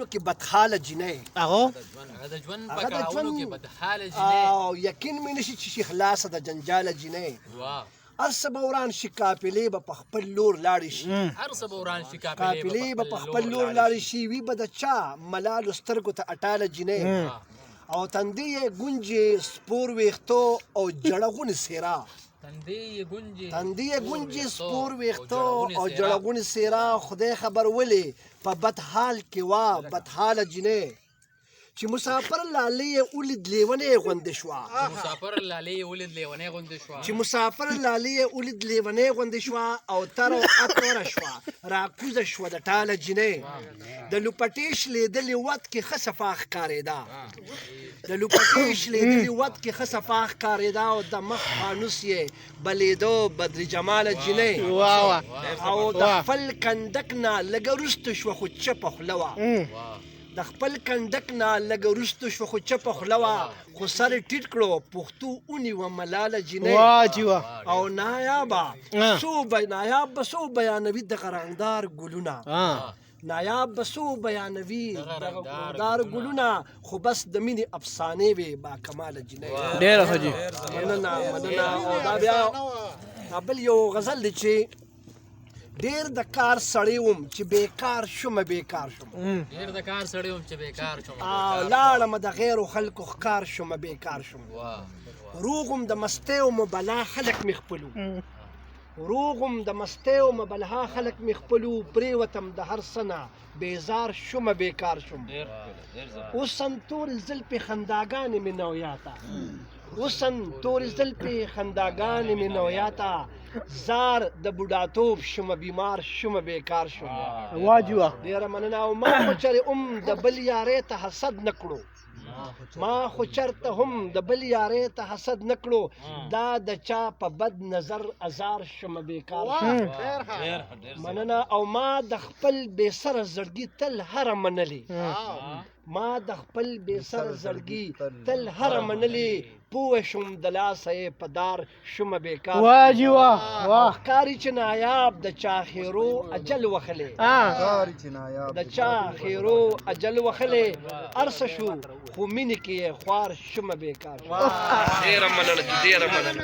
کارونو کې بدحاله جنۍ هغه د ژوند په کارونو کې بدحاله جنۍ او یقین مې نشي چې خلاصه د جنجاله جنۍ هر څه به وران شي قافلې به په خپل لور لاړې شي هر څه به وران شي قافلې به په خپل لور لاړې شي وي به د چا ملالو سترګو ته اټاله جنۍ او تندې یې ګونجې سپور ویښتو او جړغونې څېره تندې یې ګونجې سپور ویښتو او جړغونې څېره خدای خبر ولې په بد حال کې وه بدحاله جنۍ چې مسافر لالې یې ولید لیونۍ غوندې شوه چې مسافر لالې یې ولید لیونۍ غوندې شوه او تر او اتوره شوه راکوزه شوه د ټاله جنۍ د لوپټې شلېدلې وت کې ښه صفا ښکارېده د لوپټې شلېدلې وت کې ښه صفا ښکارېده او د مخ فانوس یې بلېدو بدري جماله جنۍ او د خپل کنډک نه لږه وروسته شوه خو چپه خوله وه د خپل کنډک نه لږه وروسته شوه خو چپه خوله وه خو سر یې ټیټ کړو پښتو ونیوه ملاله جنۍ او نایاب به څو بیانوي د غرندار ګلونه نایاب به څو بیانوي د غرندار ګلونه خو بس د مینې افسانې وې باکماله جنۍ ډېره ښه جي مننه او دا بیا بل یو غزل دی چې ډېر د کار سړی وم چې بیکار شومه بیکار شوم لاړم د غیرو خلکو ښکار شومه بیکار شوم روغم د مستۍ و مبلا خلک مې خپلو روغم د مستۍ و مبلها خلک مې خپلو پرېوتم د هر څه نه بیزار شومه بیکار شوم اوسن تورې زلفې خنداګانې مې نویاته اوسن تورې زلفې خنداګانې مې نویاته زار د بوډاتوب شومه بیمار شومه بیکار شوم ډېره مننه او ما خو چرې د بل یارۍ ته حسد نه کړو ما خو چرته هم د بل یارۍ ته حسد نه کړو دا د چا په بد نظر ازار شومه بیکار شوم مننه او ما د خپل بې سره زړګي تل هره منلې ما د خپل بې سره زړګي تل هره منلې پوه شوم د لاسه یې په دار شومه بیکار ښکاري چې نایاب د چا خیرو اجل وخلې د چا خیرو اجل وخلې ارسه شو خو مینې کې یې خوار شومه بیکار ډېره مننه